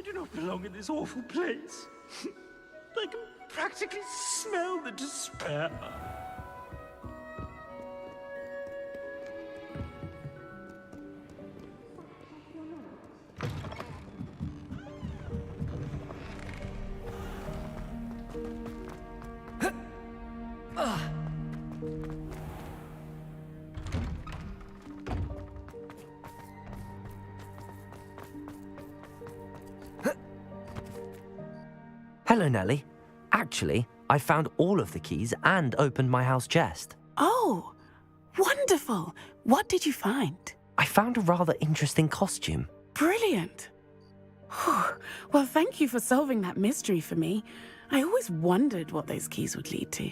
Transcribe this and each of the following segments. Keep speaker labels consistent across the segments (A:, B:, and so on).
A: do not belong in this awful place. I can practically smell the despair.
B: Hello, Nellie. Actually, I found all of the keys and opened my house chest.
C: Oh, wonderful. What did you find?
B: I found a rather interesting costume.
C: Brilliant. Whew. Well, thank you for solving that mystery for me. I always wondered what those keys would lead to.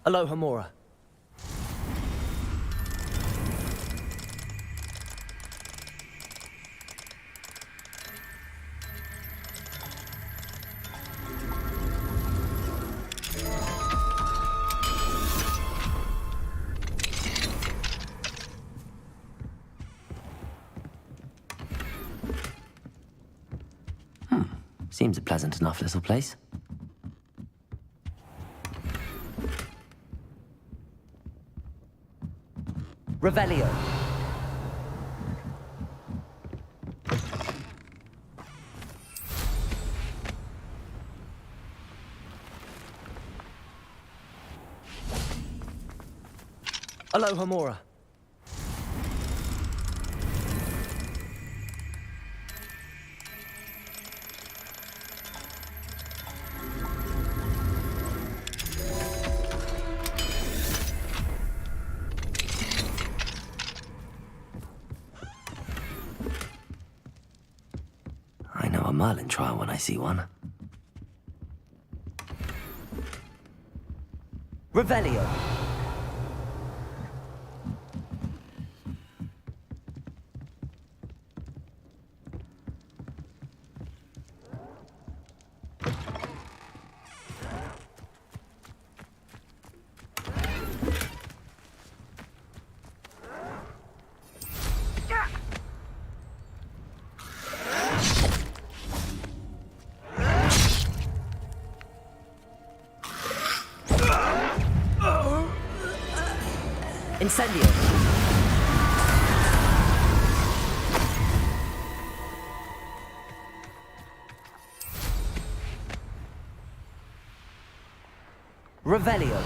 B: Aloha, Mora. Seems a pleasant enough little place. Revelio. Aloha, Mora. I know a Merlin trial when I see one. Revelio. Incendio. Revelio.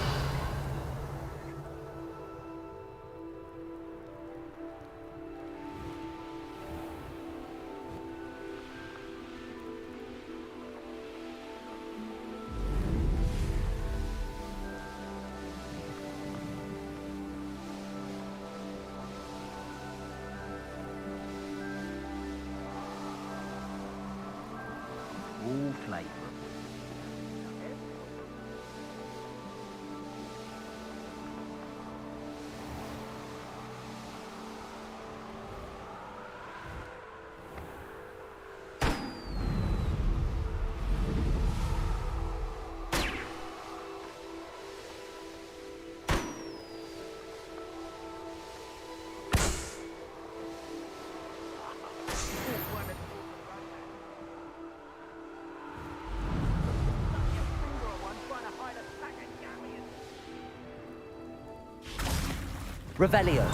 A: All flavor.
B: Revelio.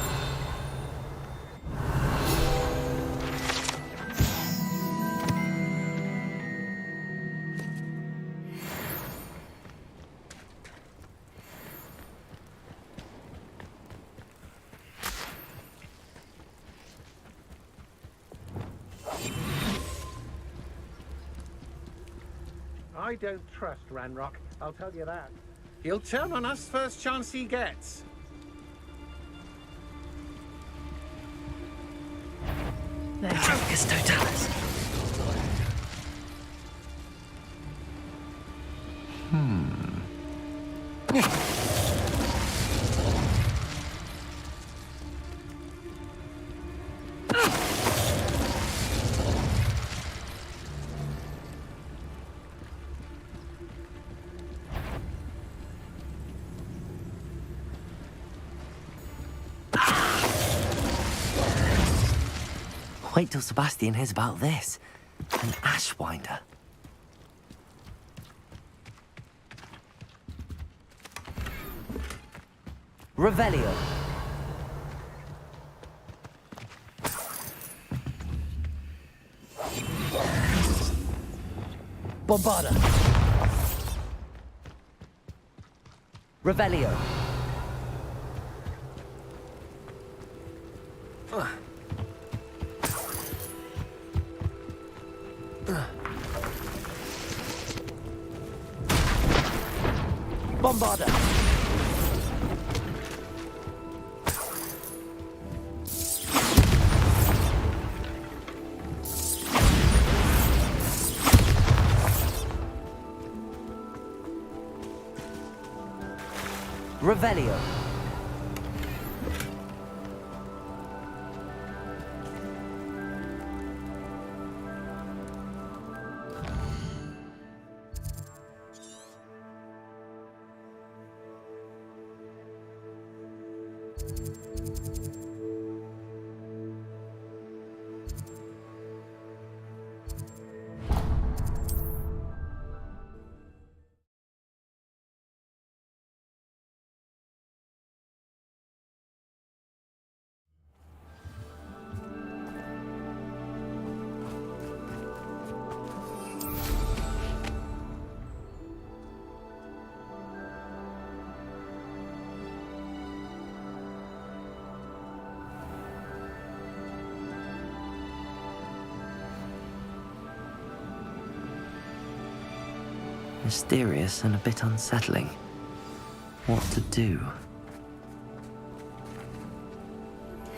D: I don't trust Ranrock, I'll tell you that. He'll turn on us first chance he gets.
B: There, Dracus Totalis. Wait till Sebastian hears about this. An Ashwinder. Revelio. Bombarda. Revelio. Bombarda. Revelio. Mysterious and a bit unsettling. What to do?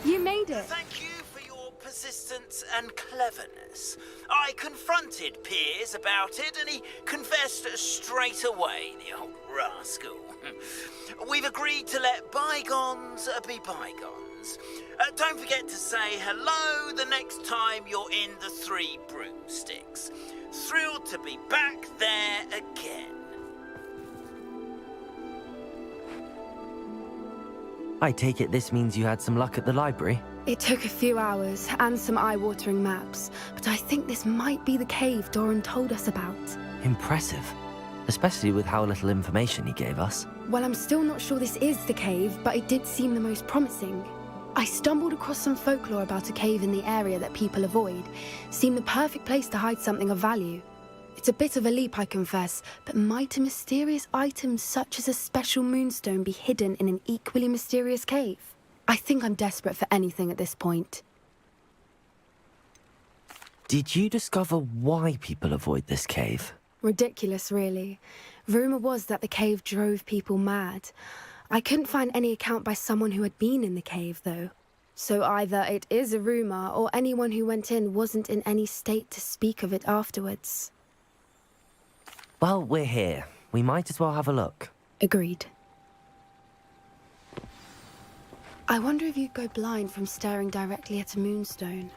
E: You made it.
F: Thank you for your persistence and cleverness. I confronted Piers about it and he confessed straight away, the old rascal. We've agreed to let bygones be bygones. Don't forget to say hello the next time you're in the Three Broomsticks. Thrilled to be back there again.
B: I take it this means you had some luck at the library?
E: It took a few hours and some eye-watering maps, but I think this might be the cave Doran told us about.
B: Impressive. Especially with how little information he gave us.
E: Well, I'm still not sure this is the cave, but it did seem the most promising. I stumbled across some folklore about a cave in the area that people avoid. Seemed the perfect place to hide something of value. It's a bit of a leap, I confess, but might a mysterious item such as a special moonstone be hidden in an equally mysterious cave? I think I'm desperate for anything at this point.
B: Did you discover why people avoid this cave?
E: Ridiculous, really. Rumour was that the cave drove people mad. I couldn't find any account by someone who had been in the cave, though. So either it is a rumour, or anyone who went in wasn't in any state to speak of it afterwards.
B: Well, we're here. We might as well have a look.
E: Agreed. I wonder if you'd go blind from staring directly at a moonstone.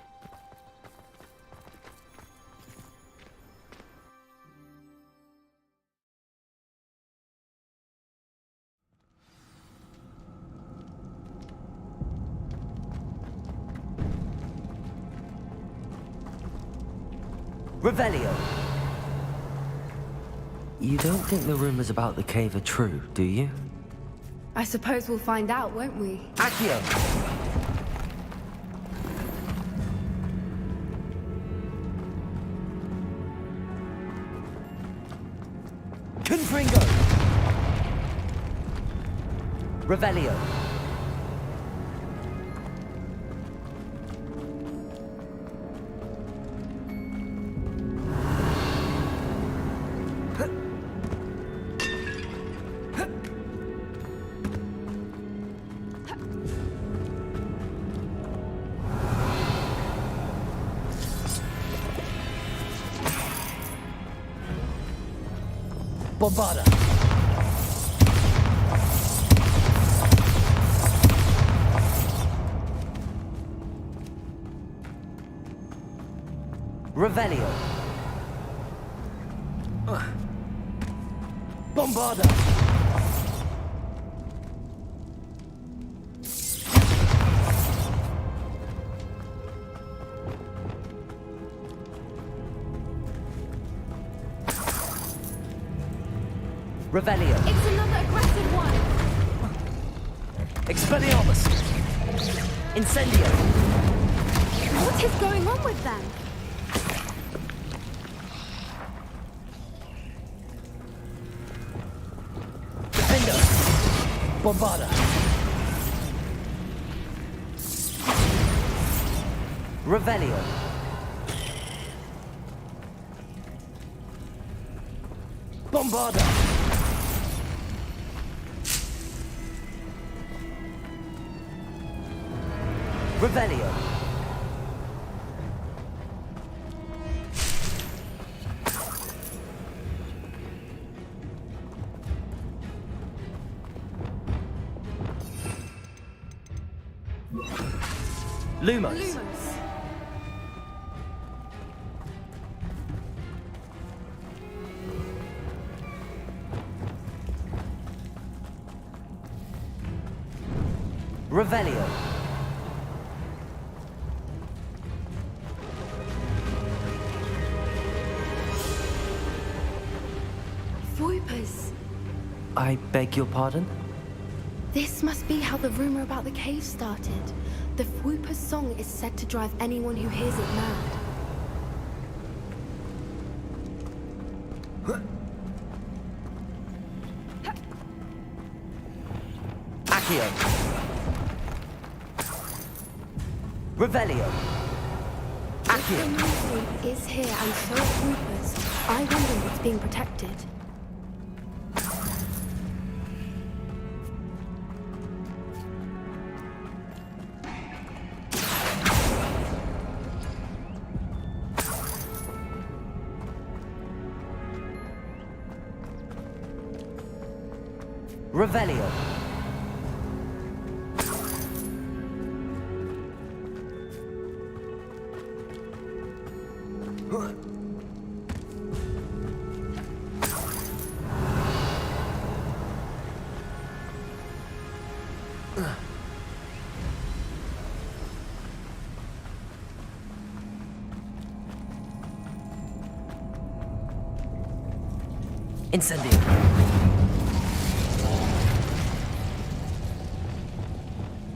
B: Revelio! You don't think the rumors about the cave are true, do you?
E: I suppose we'll find out, won't we?
B: Accio! Confringo! Revelio! Bombarda! Revelio! Bombarda! Revelio!
E: It's another aggressive one!
B: Expelliarmus! Incendio!
E: What is going on with them?
B: Defender! Bombarda! Revelio! Bombarda! Revelio! Lumos! Revelio!
E: Voipers!
B: I beg your pardon?
E: This must be how the rumor about the cave started. The Whooper's song is said to drive anyone who hears it mad.
B: Accio! Revelio!
E: If the
B: Accio!
E: moonstone is here and so are Whoopers, I wonder if it's being protected.
B: Revelio! Incendio!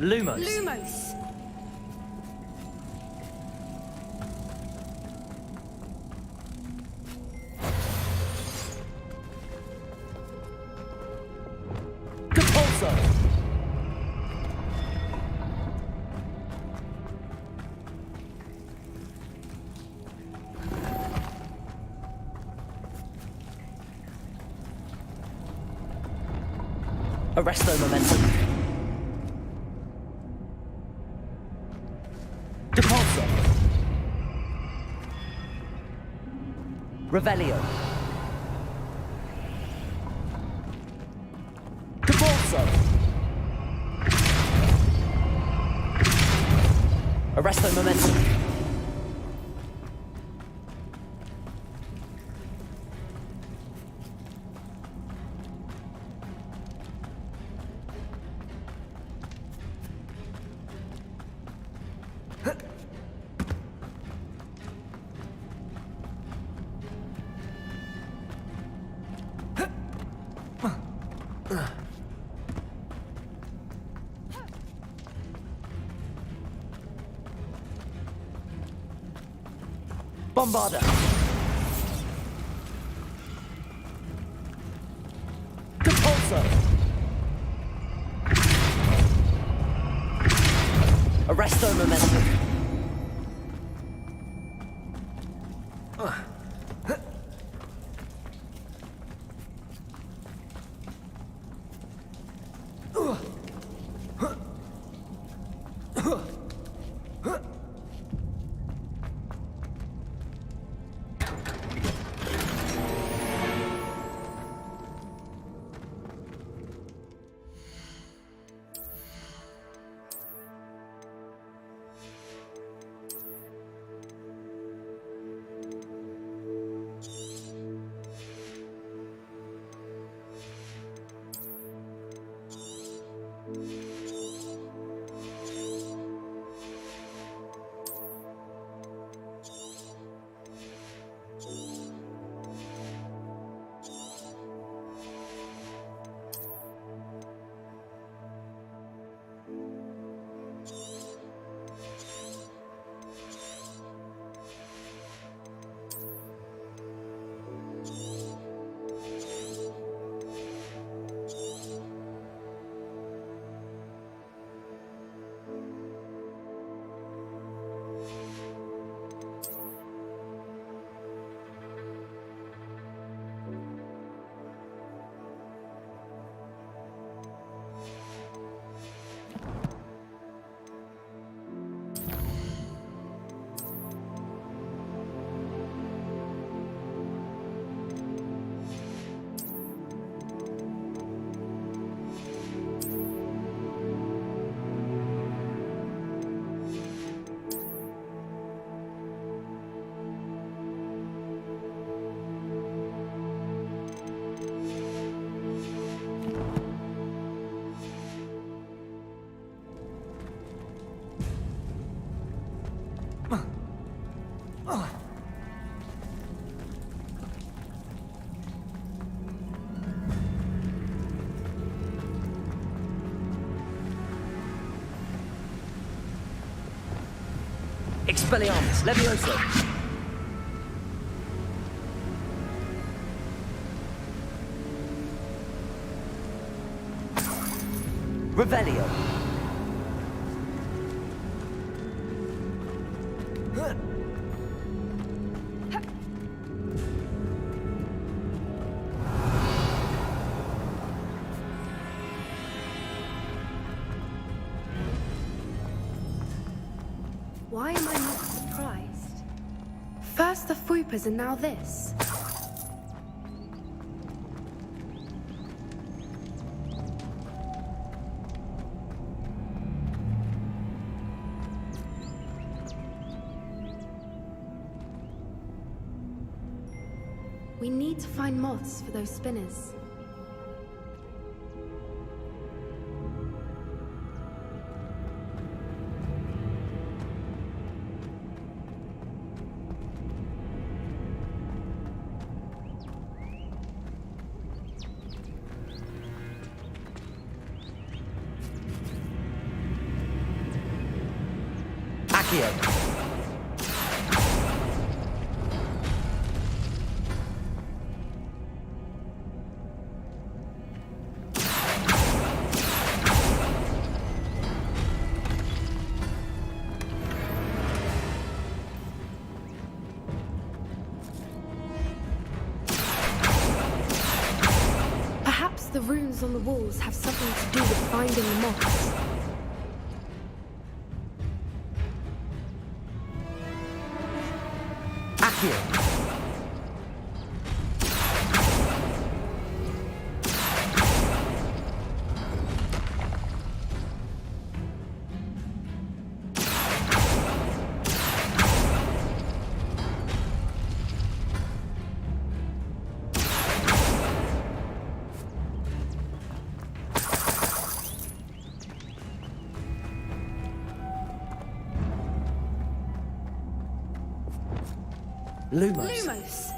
B: Lumos!
E: Lumos!
B: Arresto momentum. Depulso. Revelio. Depulso. Arresto momentum. Bombarda. Depulso. Arresto momentum. Expelliarmus, Levioso. Revelio.
E: Why am I not surprised? First the Fupas and now this. We need to find moths for those spinners.
B: Accio.
E: Perhaps the runes on on the walls have something to do with finding the moths.
B: Accio! Lumos.
E: Lumos!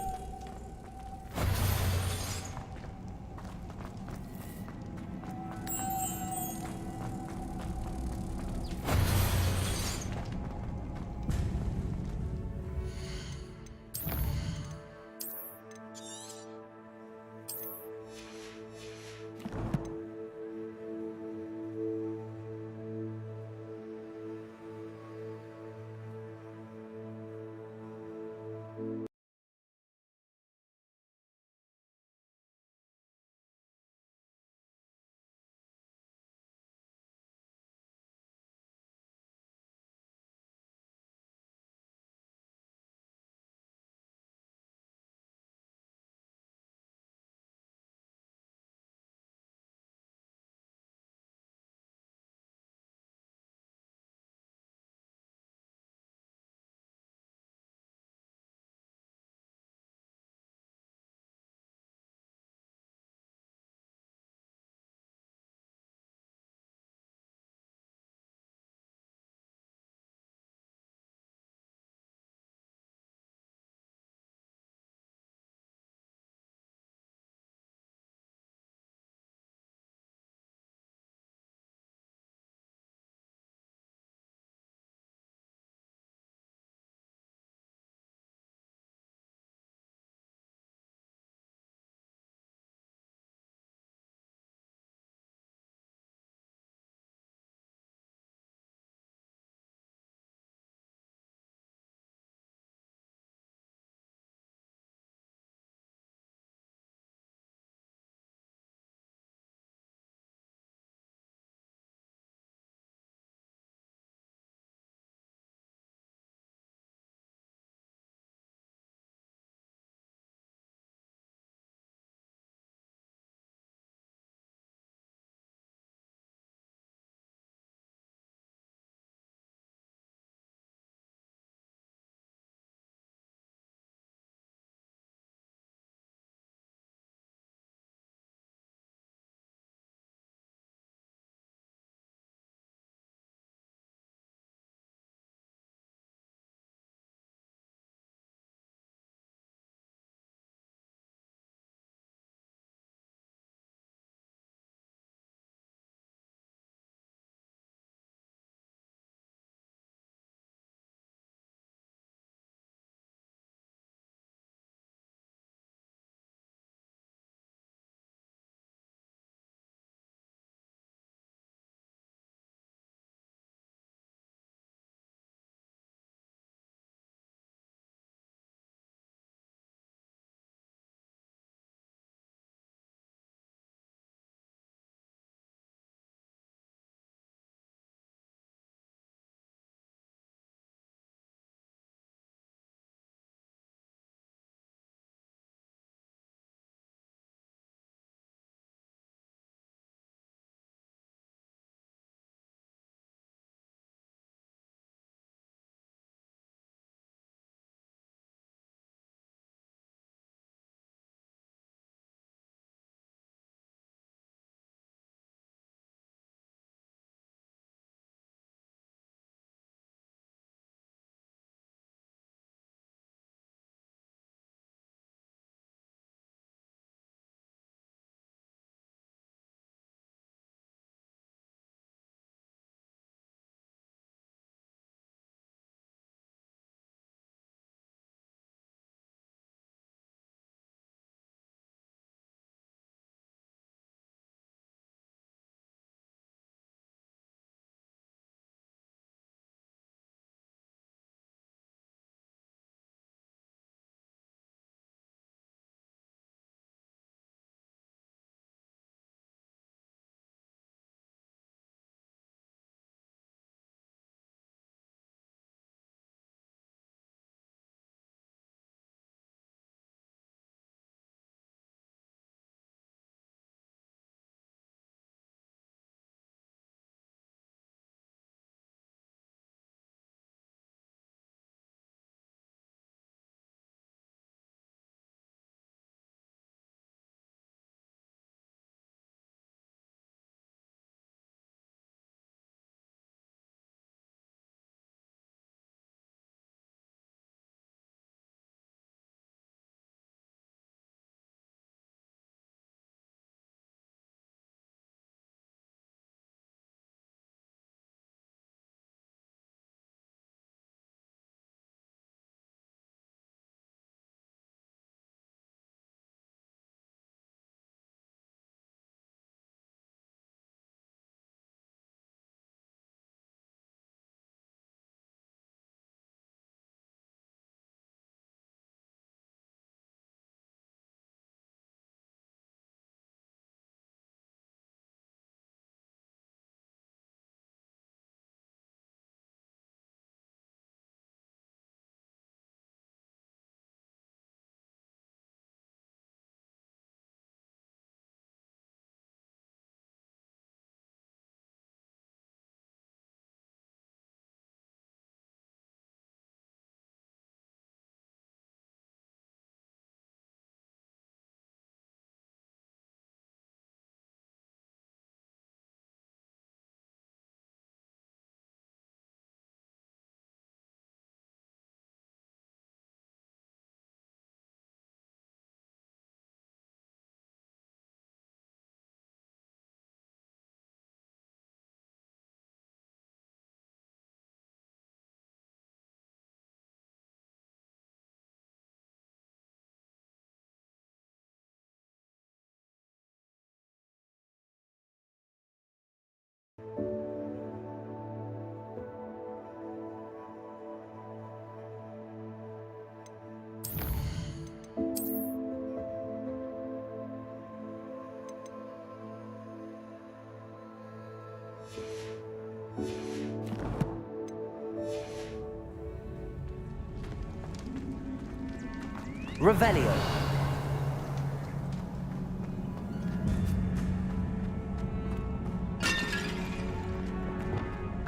B: Revelio.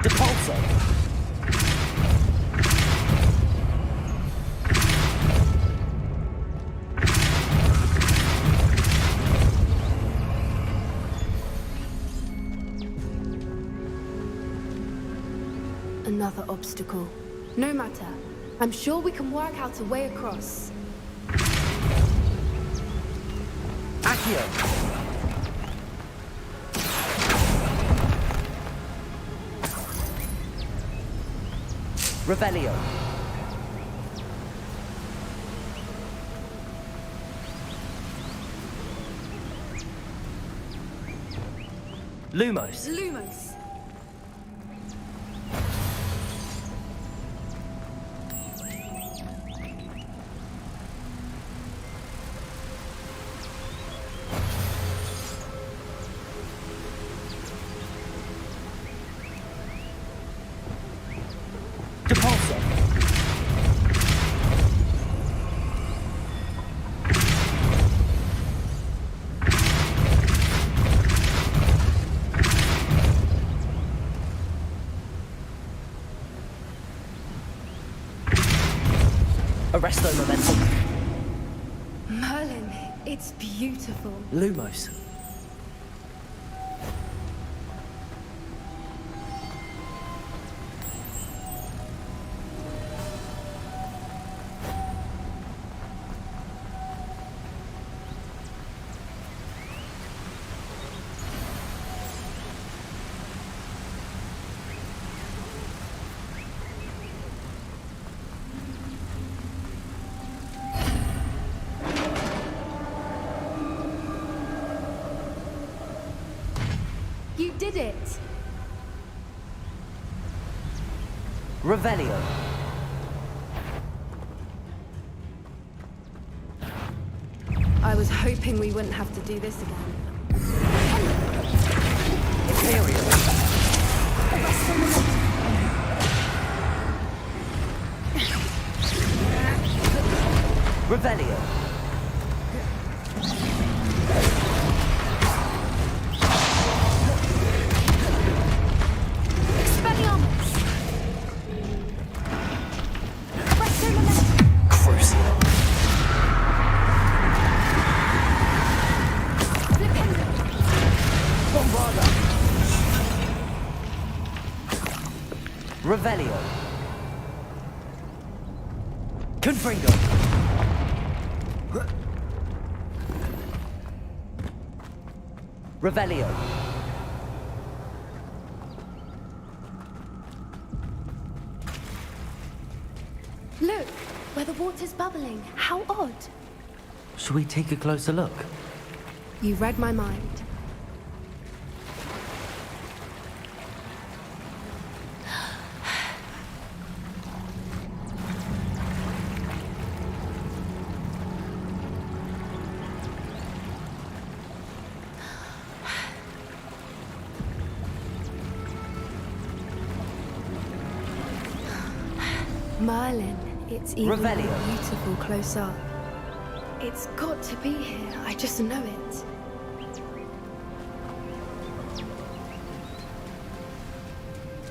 B: Depulso.
E: Another obstacle. No matter. I'm sure we can work out a way across.
B: Accio. Revelio. Lumos.
E: Lumos.
B: Depulso. Arresto momentum.
E: Merlin, it's beautiful.
B: Lumos.
E: You did it!
B: Revelio.
E: I was hoping we wouldn't have to do this again.
B: Imperial. Revelio.
E: Expelliarmus! Presto momentum!
B: Crucial.
E: Flipendo!
B: Bombarda. Revelio. Confringo. Revelio.
E: Look, where the water's bubbling. How odd.
B: Should we take a closer look?
E: You read my mind. Merlin, it's even more
B: Revelio.
E: beautiful close up. It's got to be here. I just know it.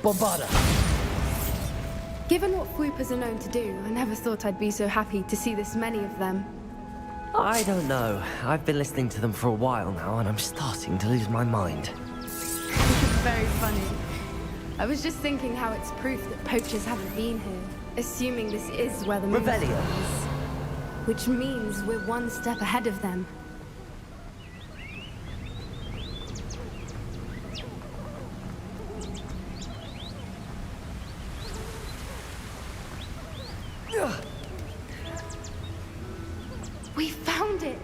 B: Bombarda.
E: Given what Fwoopas are known to do, I never thought I'd be so happy to see this many of them.
B: I don't know. I've been listening to them for a while now, and I'm starting to lose my mind.
E: Very funny. I was just thinking how it's proof that poachers haven't been here, assuming this is where the moon
B: Revelio.
E: is. Which means we're one step ahead of them. We found it!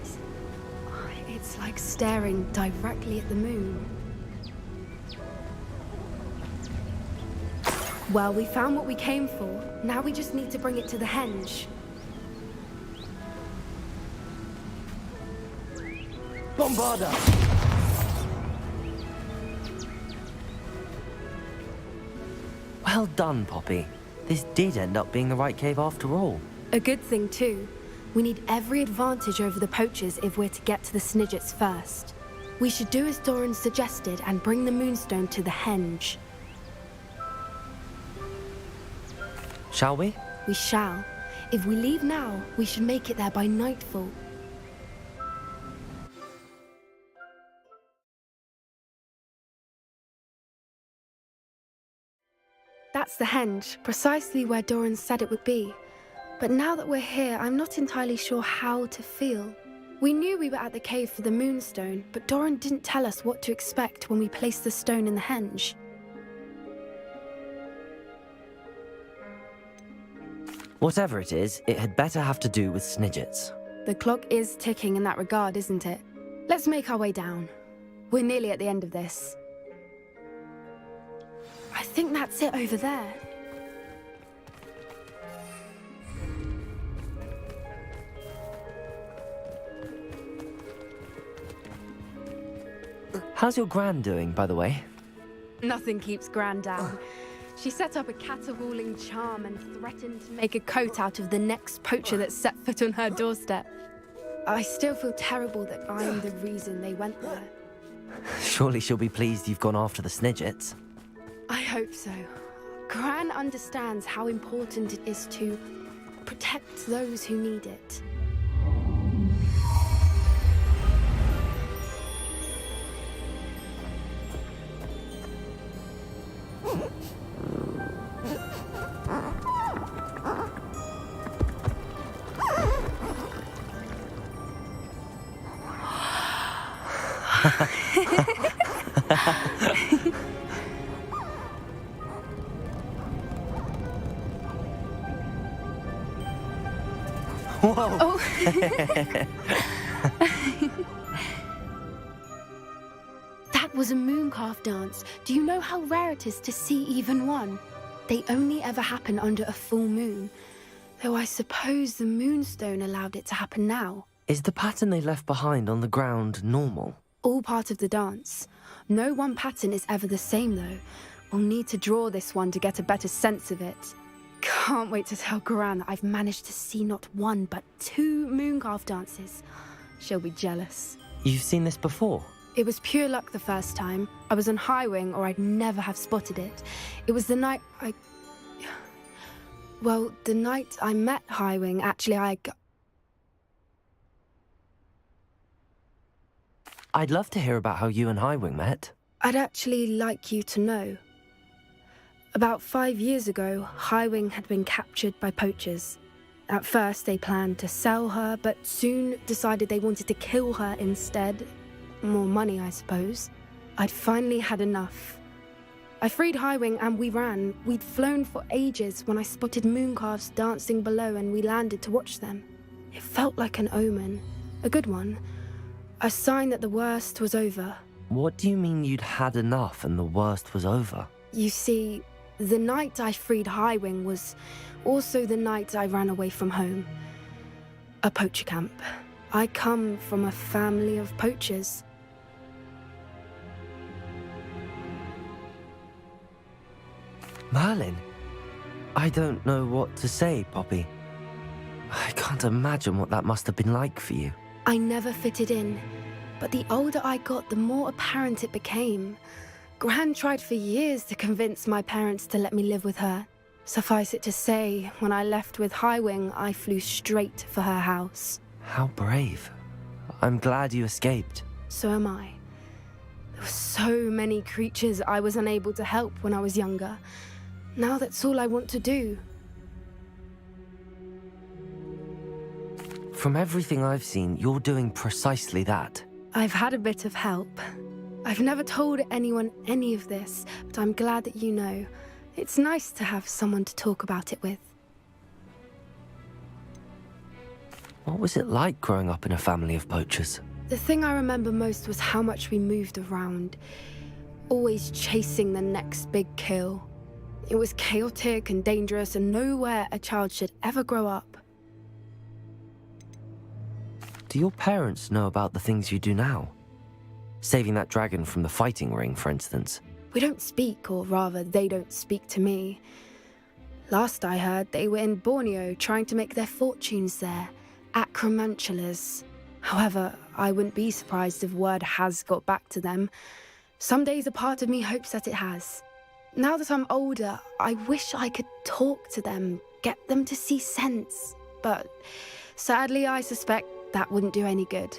E: It's like staring directly at the moon. Well, we found what we came for. Now we just need to bring it to the henge.
B: Bombarda. Well done, Poppy. This did end up being the right cave after all.
E: A good thing, too. We need every advantage over the poachers if we're to get to the Snidgets first. We should do as Doran suggested and bring the Moonstone to the henge.
B: Shall we?
E: We shall. If we leave now, we should make it there by nightfall. That's the henge, precisely where Doran said it would be. But now that we're here, I'm not entirely sure how to feel. We knew we were at the cave for the Moonstone, but Doran didn't tell us what to expect when we placed the stone in the henge.
B: Whatever it is, it had better have to do with Snidgets.
E: The clock is ticking in that regard, isn't it? Let's make our way down. We're nearly at the end of this. I think that's it over there.
B: How's your Gran doing, by the way?
E: Nothing keeps Gran down. She set up a caterwauling charm and threatened to make a coat out of the next poacher that set foot on her doorstep. I still feel terrible that I'm the reason they went there.
B: Surely she'll be pleased you've gone after the Snidgets.
E: I hope so. Gran understands how important it is to protect those who need it.
B: Whoa!
E: Oh. That was a mooncalf dance. Do you know how rare it is to see even one? They only ever happen under a full moon. Though I suppose the Moonstone allowed it to happen now.
B: Is the pattern they left behind on the ground normal?
E: All part of the dance. No one pattern is ever the same, though. We'll need to draw this one to get a better sense of it. Can't wait to tell Gran that I've managed to see not one, but 2 mooncalf dances. She'll be jealous.
B: You've seen this before?
E: It was pure luck the first time. I was on Highwing, or I'd never have spotted it. It was the night Well, the night I met Highwing, actually,
B: I'd love to hear about how you and Highwing met.
E: I'd actually like you to know. About 5 years ago, Highwing had been captured by poachers. At first, they planned to sell her, but soon decided they wanted to kill her instead. More money, I suppose. I'd finally had enough. I freed Highwing and we ran. We'd flown for ages when I spotted mooncalves dancing below and we landed to watch them. It felt like an omen. A good one. A sign that the worst was over.
B: What do you mean you'd had enough and the worst was over?
E: You see, the night I freed Highwing was also the night I ran away from home. A poacher camp. I come from a family of poachers.
B: Merlin? I don't know what to say, Poppy. I can't imagine what that must have been like for you.
E: I never fitted in, but the older I got, the more apparent it became. Gran tried for years to convince my parents to let me live with her. Suffice it to say, when I left with Highwing, I flew straight for her house.
B: How brave. I'm glad you escaped.
E: So am I. There were so many creatures I was unable to help when I was younger. Now that's all I want to do.
B: From everything I've seen, you're doing precisely that.
E: I've had a bit of help. I've never told anyone any of this, but I'm glad that you know. It's nice to have someone to talk about it with.
B: What was it like growing up in a family of poachers?
E: The thing I remember most was how much we moved around, always chasing the next big kill. It was chaotic and dangerous, and nowhere a child should ever grow up.
B: Do your parents know about the things you do now? Saving that dragon from the fighting ring, for instance.
E: We don't speak, or rather, they don't speak to me. Last I heard, they were in Borneo trying to make their fortunes there. acromantulas. However, I wouldn't be surprised if word has got back to them. Some days a part of me hopes that it has. Now that I'm older, I wish I could talk to them, get them to see sense. But sadly, I suspect that wouldn't do any good.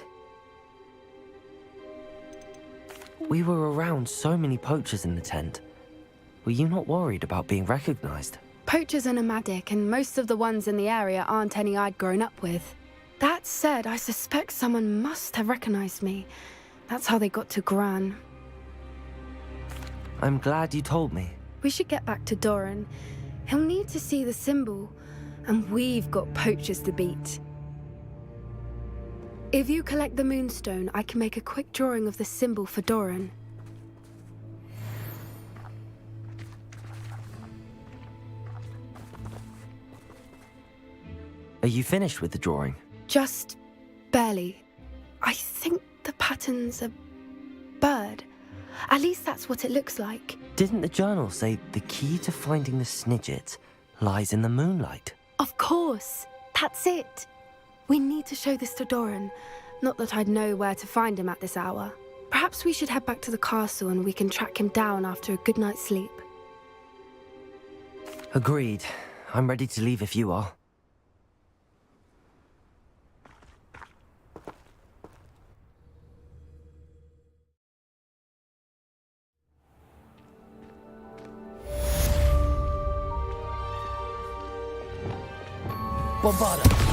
B: We were around so many poachers in the tent. Were you not worried about being recognized?
E: Poachers are nomadic, and most of the ones in the area aren't any I'd grown up with. That said, I suspect someone must have recognized me. That's how they got to Gran.
B: I'm glad you told me.
E: We should get back to Doran. He'll need to see the symbol, and we've got poachers to beat. If you collect the moonstone, I can make a quick drawing of the symbol for Doran.
B: Are you finished with the drawing?
E: Just barely. I think the pattern's a bird. At least that's what it looks like.
B: Didn't the journal say the key to finding the Snidget lies in the moonlight?
E: Of course. That's it. We need to show this to Doran. Not that I'd know where to find him at this hour. Perhaps we should head back to the castle and we can track him down after a good night's sleep.
B: Agreed. I'm ready to leave if you are. Bombarda!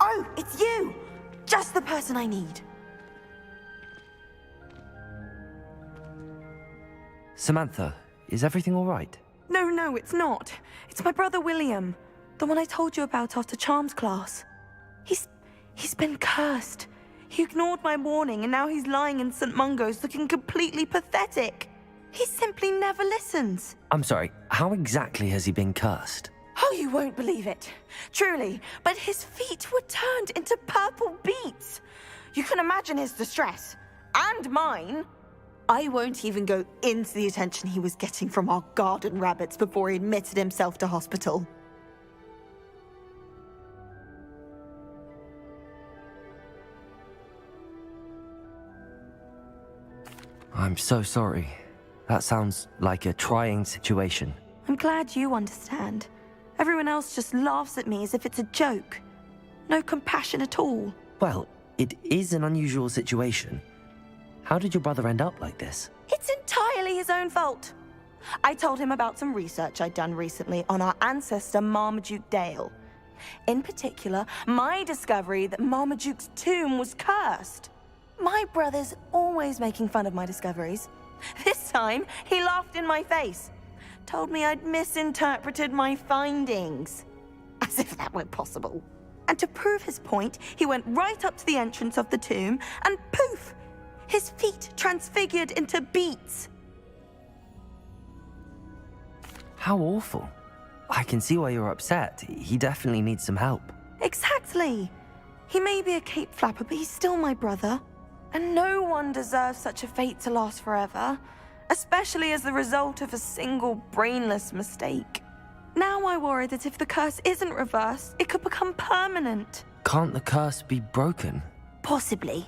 G: Oh, it's you! Just the person I need.
B: Samantha, is everything all right?
G: No, it's not. It's my brother William. The one I told you about after Charms class. He's been cursed. He ignored my warning and now he's lying in St. Mungo's looking completely pathetic. He simply never listens.
B: I'm sorry, how exactly has he been cursed?
G: Oh, you won't believe it. Truly, but his feet were turned into purple beets. You can imagine his distress. And mine. I won't even go into the attention he was getting from our garden rabbits before he admitted himself to hospital.
B: I'm so sorry. That sounds like a trying situation.
G: I'm glad you understand. Everyone else just laughs at me as if it's a joke. No compassion at all.
B: Well, it is an unusual situation. How did your brother end up like this?
G: It's entirely his own fault. I told him about some research I'd done recently on our ancestor Marmaduke Dale. In particular, my discovery that Marmaduke's tomb was cursed. My brother's always making fun of my discoveries. This time, he laughed in my face. Told me I'd misinterpreted my findings. As if that were possible. And to prove his point, he went right up to the entrance of the tomb and poof! His feet transfigured into beets.
B: How awful. I can see why you're upset. He definitely needs some help.
G: Exactly. He may be a cape flapper, but he's still my brother. And no one deserves such a fate to last forever, especially as the result of a single brainless mistake. Now I worry that if the curse isn't reversed, it could become permanent.
B: Can't the curse be broken?
G: Possibly.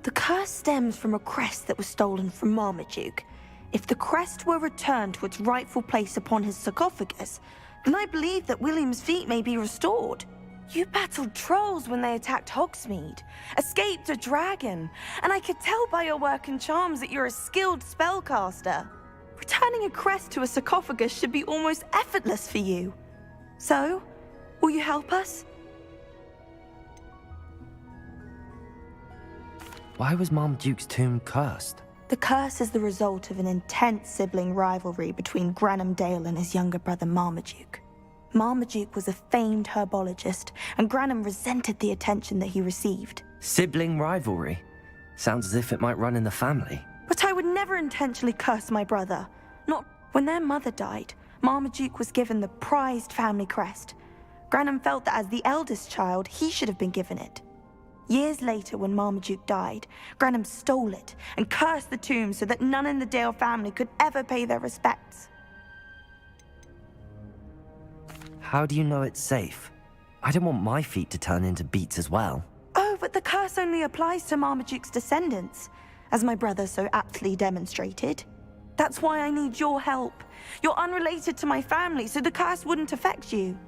G: The curse stems from a crest that was stolen from Marmaduke. If the crest were returned to its rightful place upon his sarcophagus, then I believe that William's feat may be restored. You battled trolls when they attacked Hogsmeade, escaped a dragon, and I could tell by your work and charms that you're a skilled spellcaster. Returning a crest to a sarcophagus should be almost effortless for you. So, will you help us?
B: Why was Marmaduke's tomb cursed?
G: The curse is the result of an intense sibling rivalry between Granham Dale and his younger brother Marmaduke. Marmaduke was a famed herbologist, and Granham resented the attention that he received.
B: Sibling rivalry? Sounds as if it might run in the family.
G: But I would never intentionally curse my brother. Not when their mother died. Marmaduke was given the prized family crest. Granham felt that as the eldest child, he should have been given it. Years later, when Marmaduke died, Granham stole it and cursed the tomb so that none in the Dale family could ever pay their respects.
B: How do you know it's safe? I don't want my feet to turn into beets as well.
G: Oh, but the curse only applies to Marmaduke's descendants, as my brother so aptly demonstrated. That's why I need your help. You're unrelated to my family, so the curse wouldn't affect you.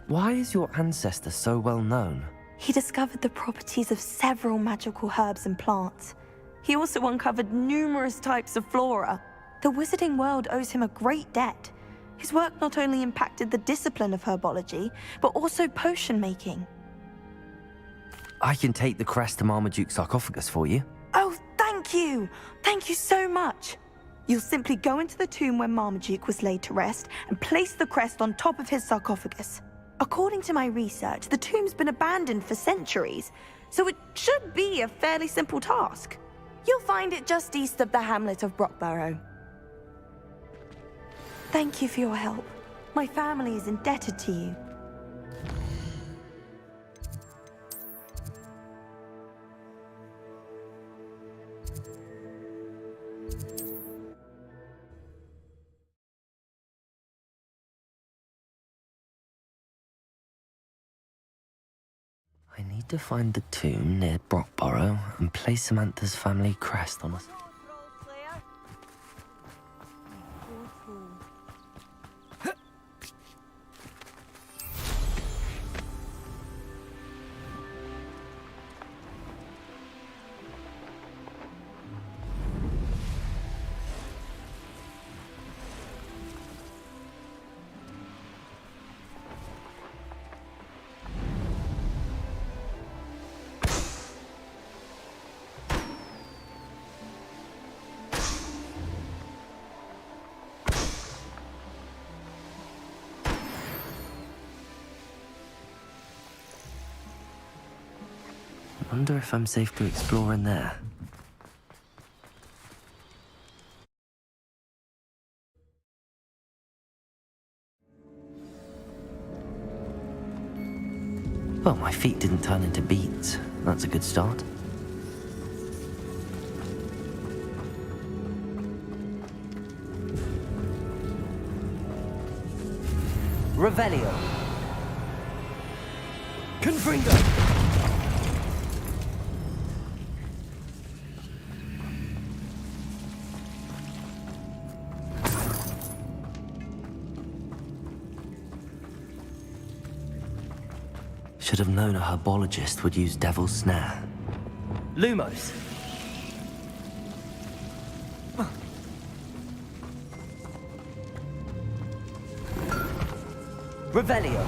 B: Why is your ancestor so well known?
G: He discovered the properties of several magical herbs and plants. He also uncovered numerous types of flora. The wizarding world owes him a great debt. His work not only impacted the discipline of herbology, but also potion making.
B: I can take the crest to Marmaduke's sarcophagus for you.
G: Oh, thank you! Thank you so much! You'll simply go into the tomb where Marmaduke was laid to rest and place the crest on top of his sarcophagus. According to my research, the tomb's been abandoned for centuries, so it should be a fairly simple task. You'll find it just east of the hamlet of Brockborough. Thank you for your help. My family is indebted to you.
B: I need to find the tomb near Brockborough and place Samantha's family crest on us. Wonder if I'm safe to explore in there. Well, my feet didn't turn into beets. That's a good start. Revelio. Confringo. Should have known a herbologist would use Devil's Snare. Lumos. Revelio.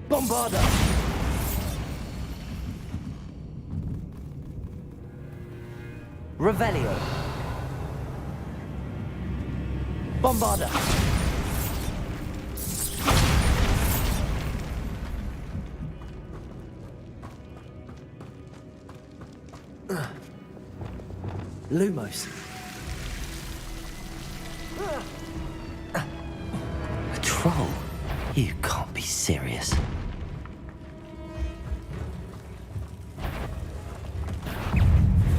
B: Bombarda. Revelio. Bombarda. Lumos. A troll? You can't be serious.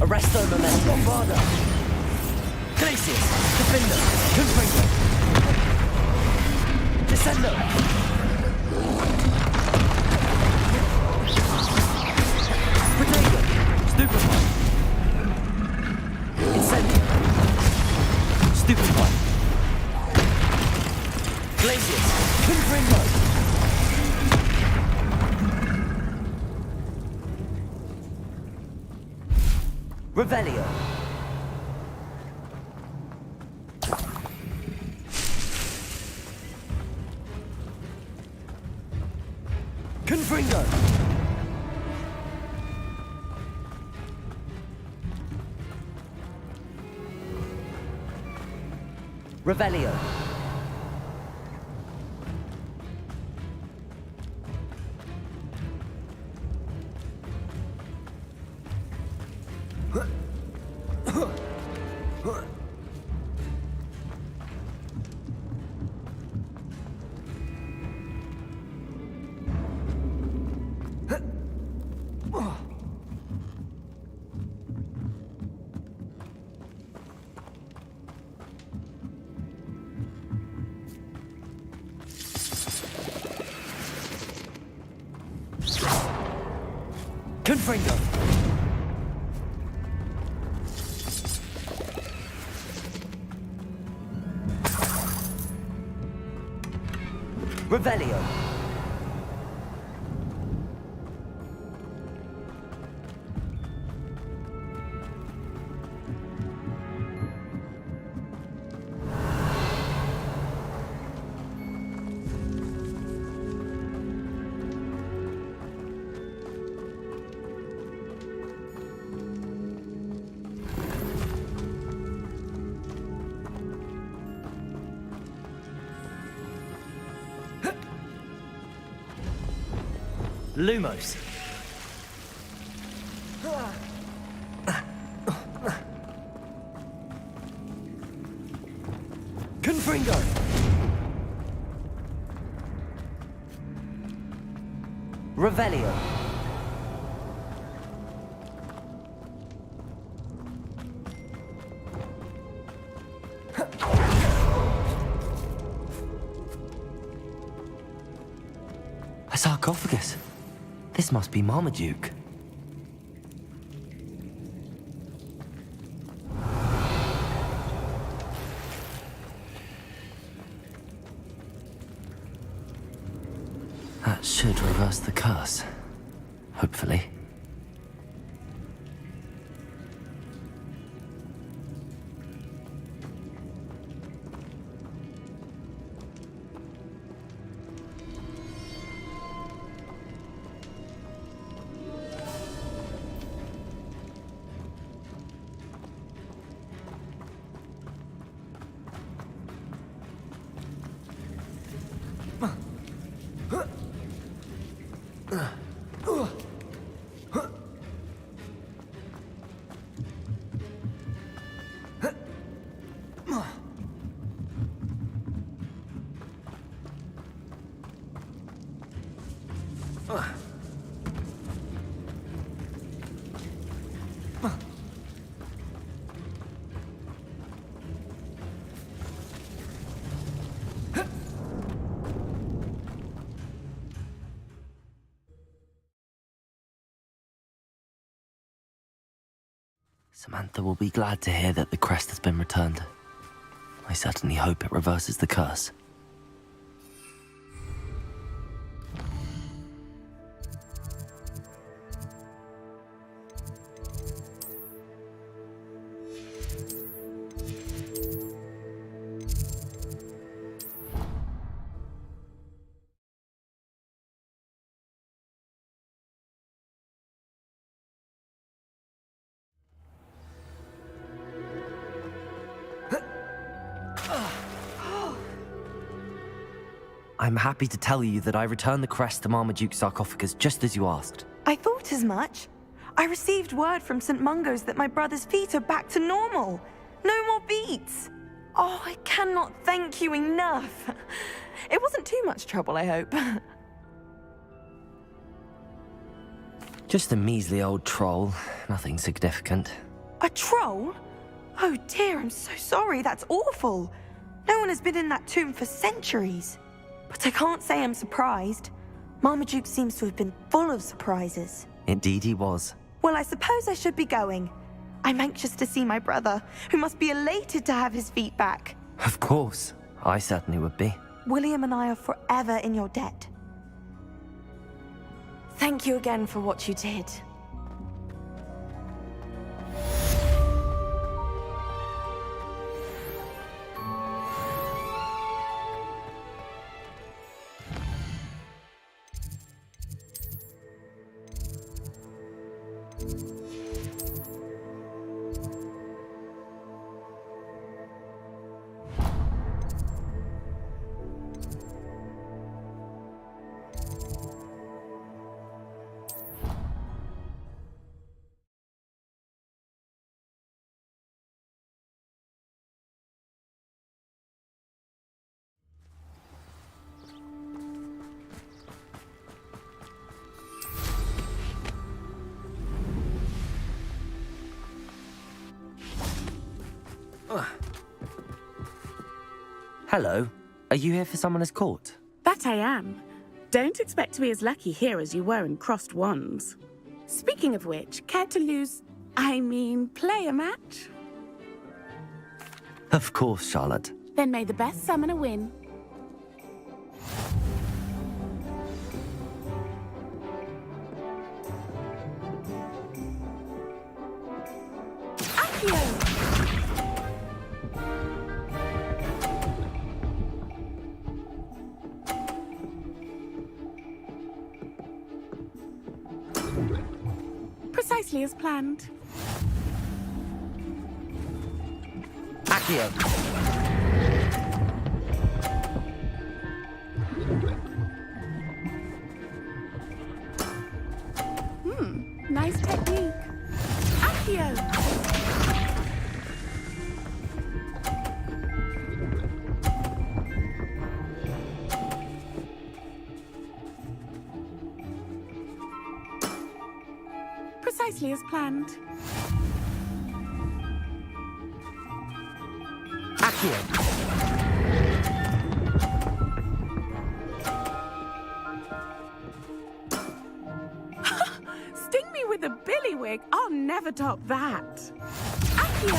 B: Arresto Memento. Bombarda. Glacius. Defender. Confringo. Descendo. Potato. Stupefy. Incendio. Stupefy. Glacius. Confringo. Revelio. Confringo. Revelio. Confringo. Revelio. Lumos. Confringo. Revelio. A sarcophagus. This must be Marmaduke. That should reverse the curse. Hopefully. Samantha will be glad to hear that the crest has been returned. I certainly hope it reverses the curse. I'm happy to tell you that I returned the crest to Marmaduke's sarcophagus just as you asked.
G: I thought as much. I received word from St. Mungo's that my brother's feet are back to normal. No more beats. Oh, I cannot thank you enough. It wasn't too much trouble, I hope.
B: Just a measly old troll. Nothing significant.
G: A troll? Oh dear, I'm so sorry. That's awful. No one has been in that tomb for centuries. But I can't say I'm surprised. Marmaduke seems to have been full of surprises.
B: Indeed he was.
G: Well, I suppose I should be going. I'm anxious to see my brother, who must be elated to have his feet back.
B: Of course. I certainly would be.
G: William and I are forever in your debt. Thank you again for what you did.
B: Hello. Are you here for Summoner's Court?
C: That I am. Don't expect to be as lucky here as you were in Crossed Wands. Speaking of which, care to play a match?
B: Of course, Charlotte.
C: Then may the best summoner win. Accio! Precisely as planned.
B: Accio!
C: Nice technique. Accio! Precisely as planned.
B: Accio!
C: Sting me with a billywig. I'll never top that. Accio!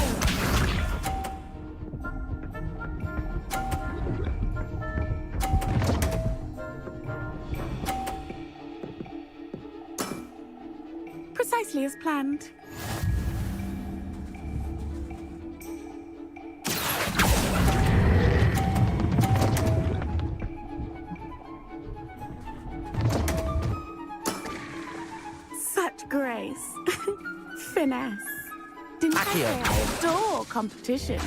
C: Precisely as planned. Such grace. Finesse. Didn't I say I adore competition?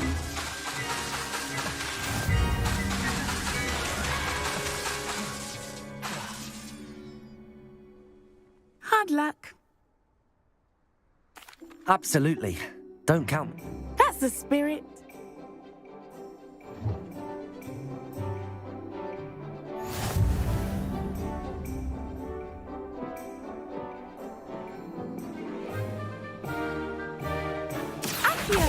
C: Hard luck.
B: Absolutely. Don't count.
C: That's the spirit. Accio!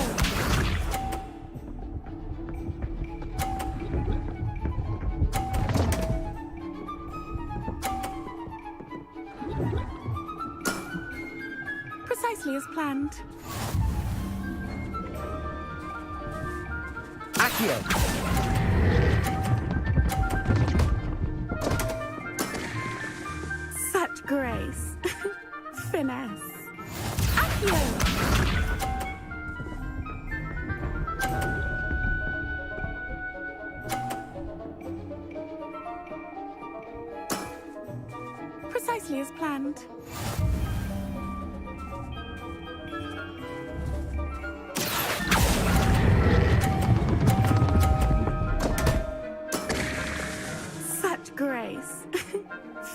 C: Precisely as planned.
B: Accio!
C: Such grace. Finesse. Accio! Precisely as planned. Such grace.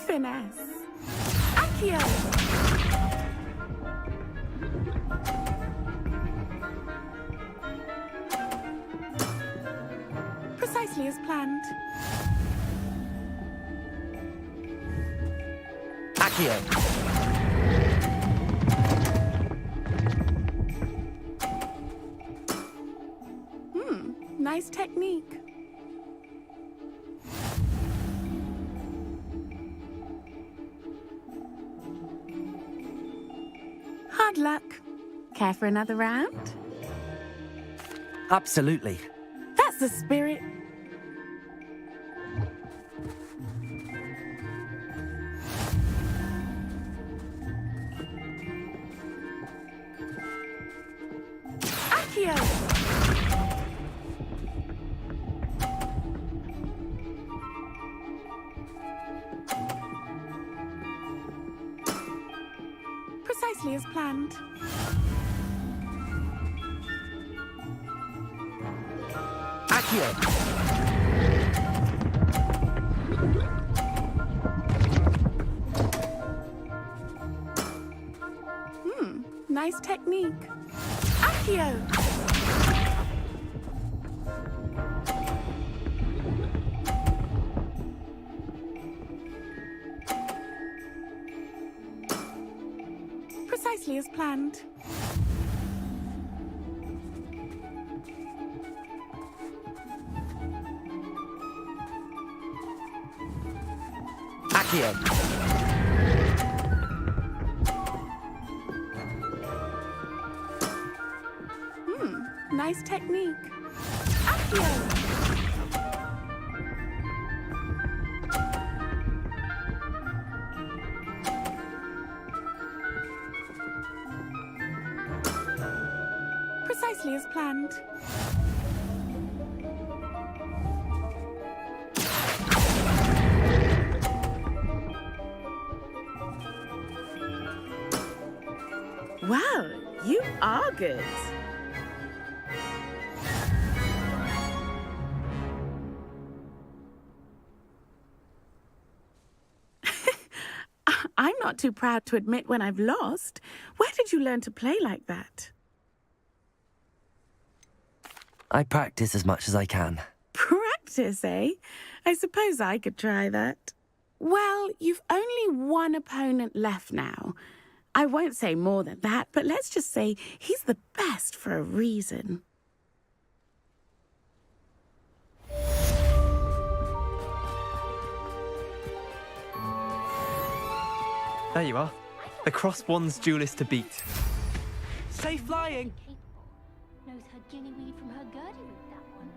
C: Finesse. Accio! Precisely as planned.
B: Accio!
C: Nice technique. Hard luck. Care for another round?
B: Absolutely.
C: That's the spirit. Accio! Precisely as planned.
B: Accio!
C: Nice technique. Accio! Precisely as planned.
B: Accio!
C: Nice technique. Accio! Precisely as planned. Wow, you are good. I'm not too proud to admit when I've lost. Where did you learn to play like that?
B: I practice as much as I can.
C: Practice, eh? I suppose I could try that. Well, you've only one opponent left now. I won't say more than that, but let's just say he's the best for a reason.
H: There you are. The Cross Wands duelist to beat.
I: Safe flying!
J: Knows her gillyweed from her girdle with that one.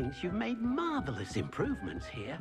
A: thinks you've made marvelous improvements here.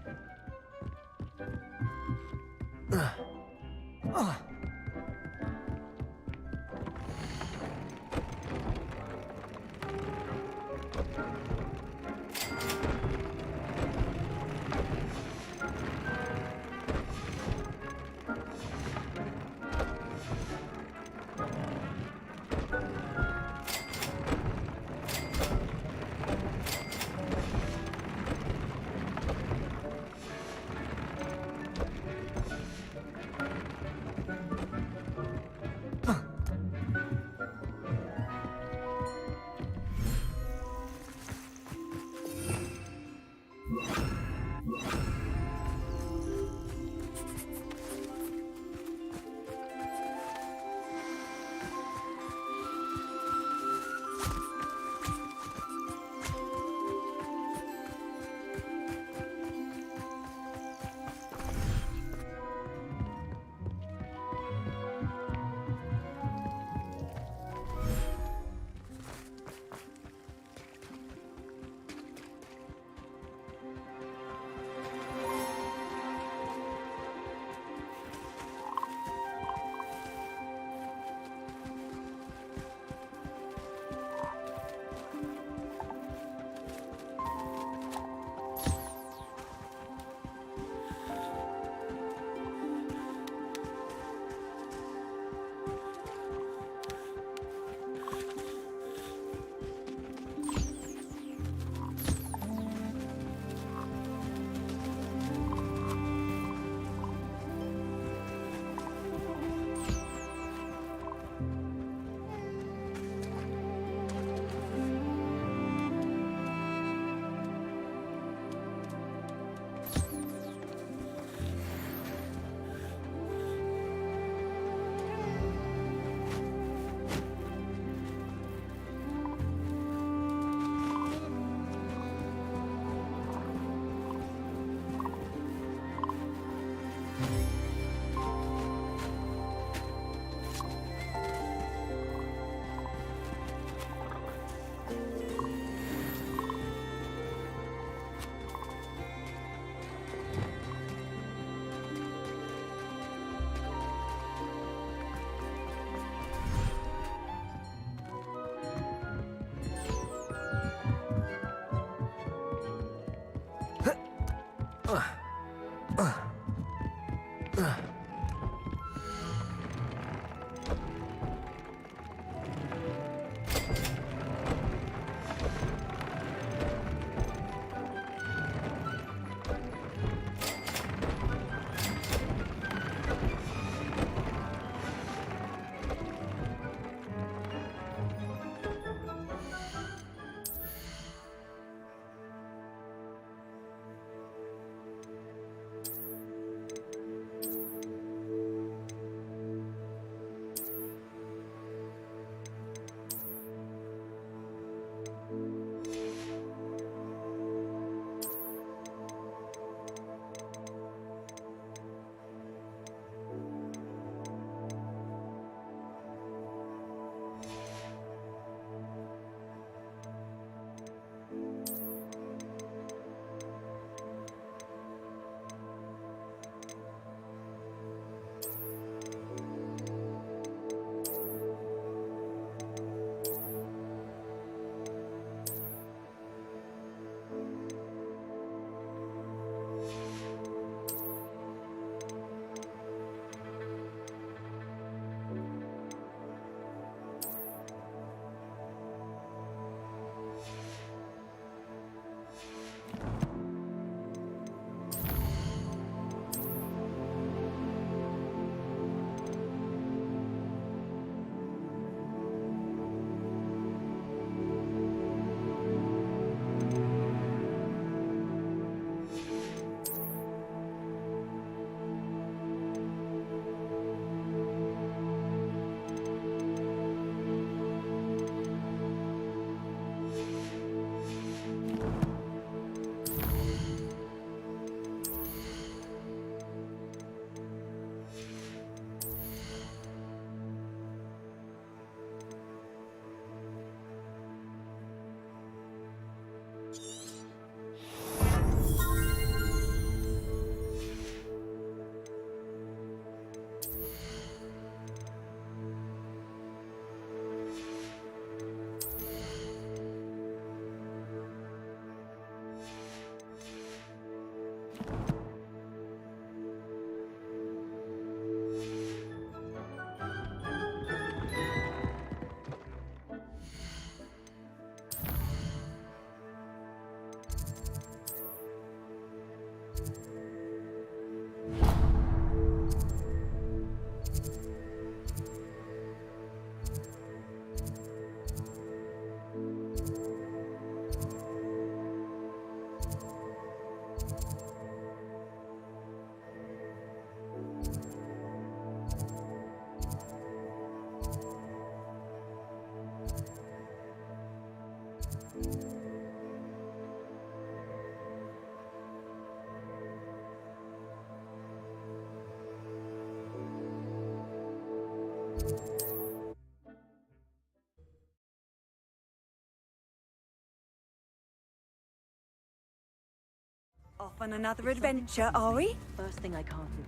K: Off on another adventure, are we?
L: First thing I can't do.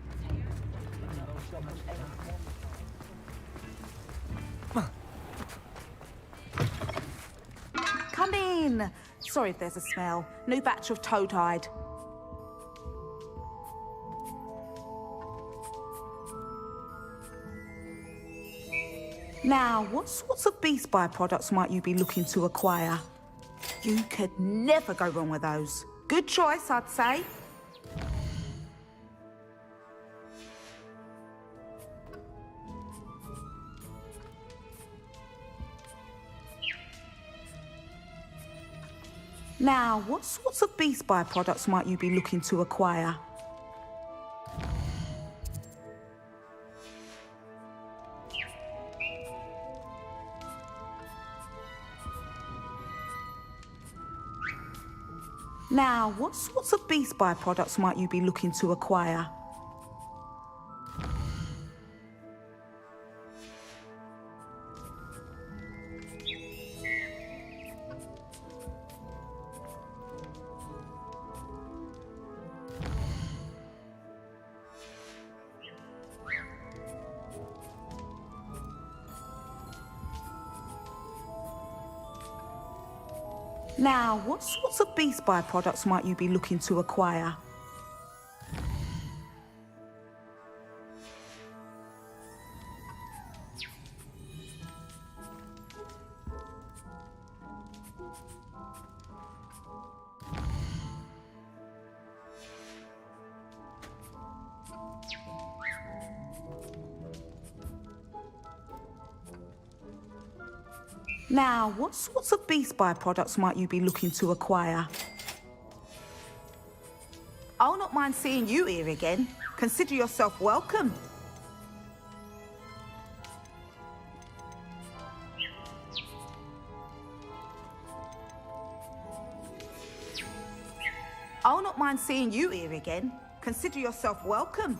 K: Come in. Sorry if there's a smell. New batch of toad hide. Now, what sorts of beast byproducts might you be looking to acquire? You could never go wrong with those. Good choice, I'd say. Now, what sorts of beast byproducts might you be looking to acquire? Now, what sorts of beast byproducts might you be looking to acquire? Now, what sorts of beast byproducts might you be looking to acquire? Now, what sorts of beast byproducts might you be looking to acquire? I'll not mind seeing you here again. Consider yourself welcome. I'll not mind seeing you here again. Consider yourself welcome.